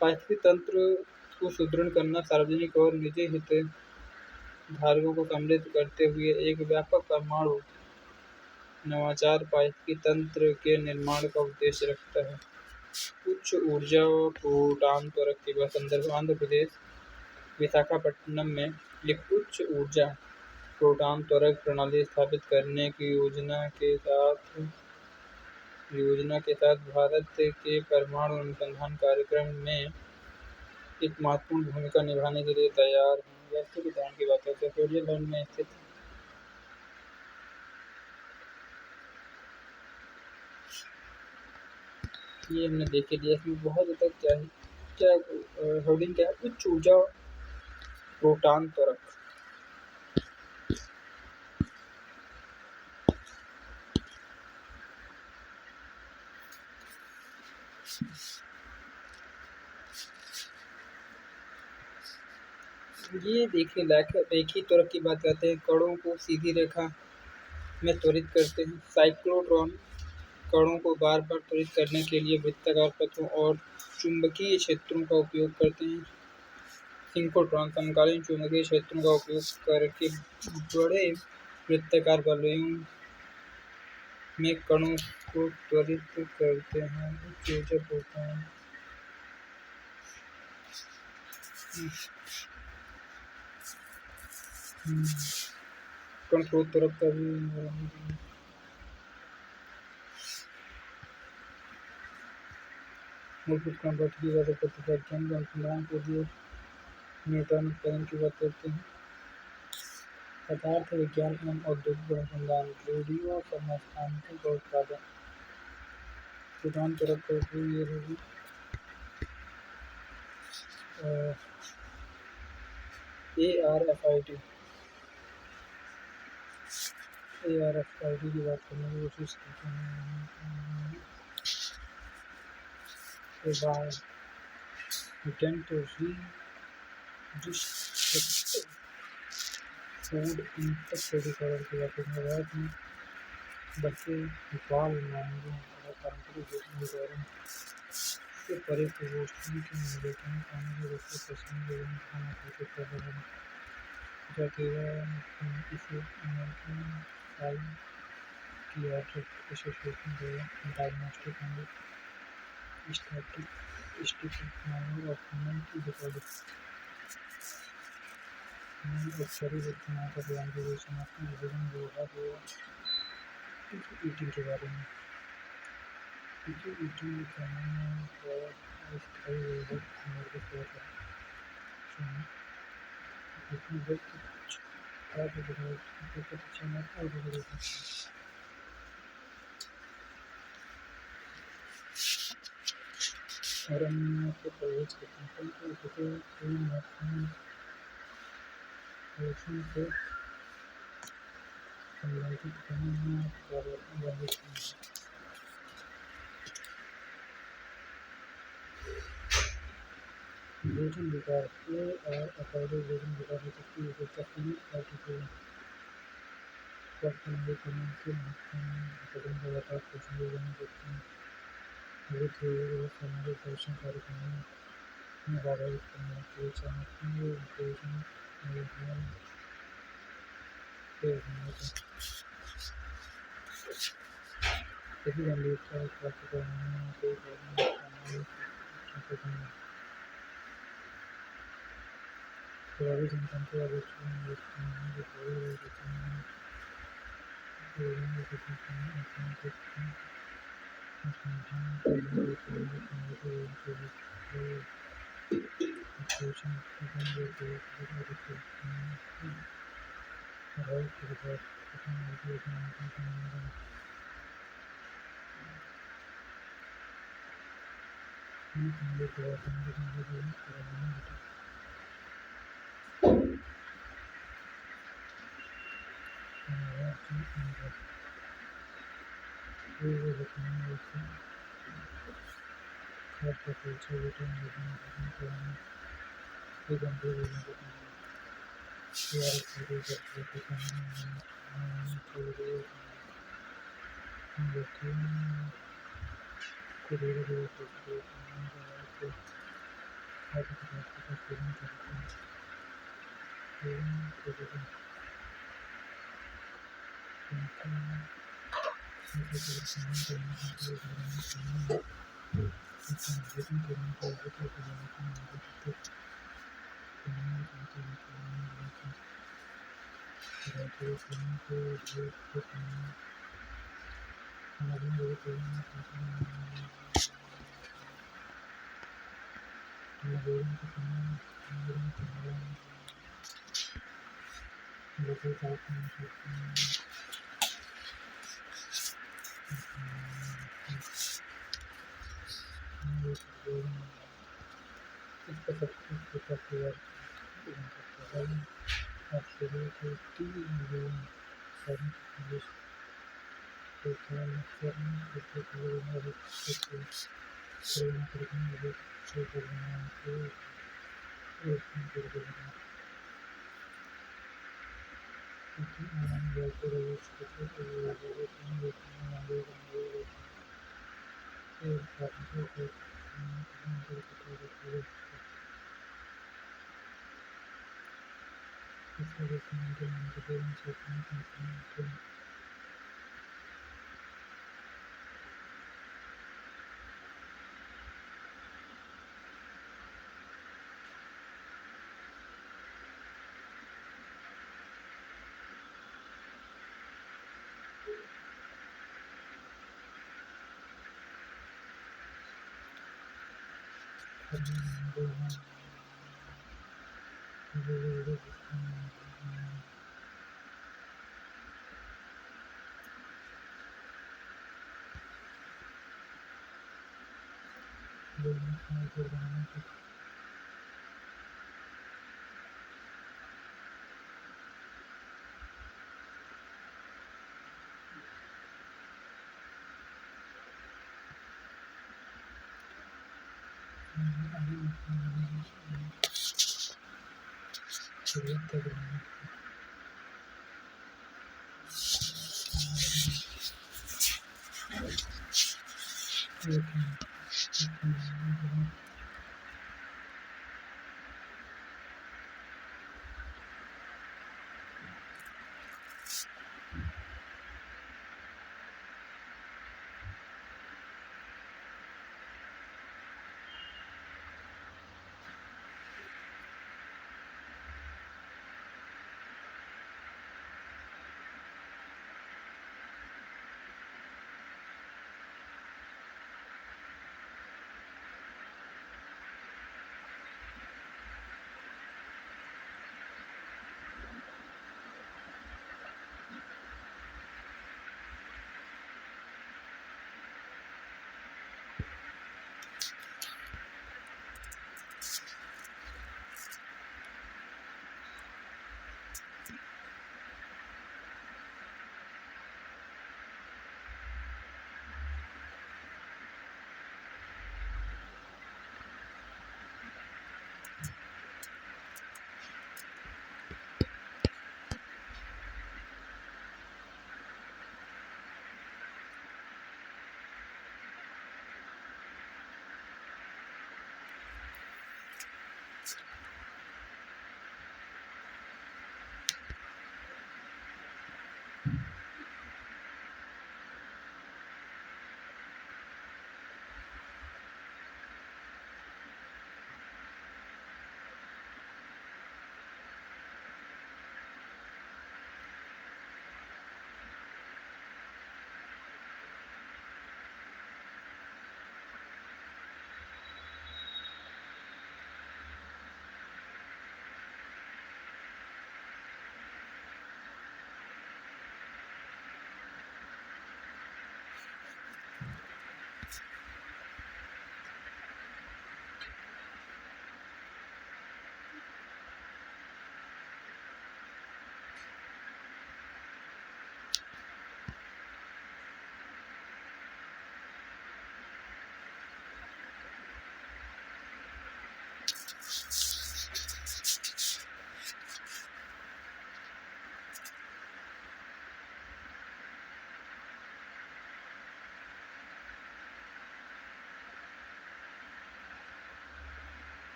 पारिस्थितिकी तंत्र को सुदृढ़ करना। सार्वजनिक और निजी हितधारकों को सम्मिलित करते हुए एक व्यापक परमाणु नवाचार पारिस्थितिकी तंत्र के निर्माण का उद्देश्य रखता है। उच्च ऊर्जा प्रोटॉन त्वरक की संदर्भ। आंध्र प्रदेश विशाखापट्टनम में एक उच्च ऊर्जा प्रोटॉन त्वरक प्रणाली स्थापित करने की योजना के साथ भारत के परमाणु अनुसंधान कार्यक्रम में एक महत्वपूर्ण भूमिका निभाने के लिए तैयार हैं। वैश्विक उदाहरण की बात करते हैं। स्विट्जरलैंड में स्थित ये हमने देख लिया। इसमें बहुत हद तक क्या हेडिंग क्या है? उच्च ऊर्जा प्रोटॉन त्वरक। ये देखने लायक है। रेखीय त्वरक की बात करते हैं, कणों को सीधी रेखा में त्वरित करते हैं। साइक्लोट्रॉन कणों को बार-बार त्वरित करने के लिए वृत्ताकार पथों और चुंबकीय क्षेत्रों का उपयोग करते हैं। सिंक्रोट्रॉन समकालीन चुंबकीय क्षेत्रों का उपयोग करके बड़े वृत्ताकार वलयों में कणों को त्वरित करते हैं। उत्तेजक होता है। कण स्रोत त्वरक का भी मूलभूत कण भौतिकी वाले प्रतिपाद्यों के अनुसंधान के लिए न्यूटन उत्पादन की बात करते हैं। पदार्थ विज्ञान एवं औद्योगिक अनुसंधान, रेडियो समस्थानिकों का उत्पादन, प्रोटॉन त्वरक का उपयोग ये होगी। ARFID की बात करने की कोशिश करते हैं। फूड इंसेक्टिसाइड की बात करेंगे। भारत में बचे बाल मांगों और पारंपरिक भोजन से परे प्रकोष्ठों के निर्देशन खाने के बच्चे पसंद एवं खाना खाते कर रहे हैं। इसे अमेरिकन साइकियाट्रिक एसोसिएशन द्वारा diagnostic and statistical manual of human disorder में औपचारिक वर्तमान का बयान दिया। समर्थन भोजन व्यवहार एवं ईटिंग के बारे में। ईटिंग सामान्य द्वारा अस्थायी व्यवहार संदर्भित होता है, जिसमें व्यक्ति कुछ खाद्य पदार्थों के प्रति अचानक और बदल जाता है। और अन्य को प्रवेश करते हैं, परंतु इसके कोई महत्वपूर्ण पोषण से संबंधित अन्य प्रभावित नहीं। भोजन विकार अकार्य भोजन विकार हो सकती है, जैसा कि करने से महत्वपूर्ण कदम लगातार पोषण योजना करते हैं। सामाजिक पोषण कार्यक्रमों में बाधायुक्त करने के लिए चाणक्य भोजन व्यवहार के सभी गंभीरता प्राप्त करने के कारण सामान्य प्रभावी जनतंत्र आलोचना व्यक्ति हैं जो प्रभावी भोजन के अनुसंधान के लिए पोषण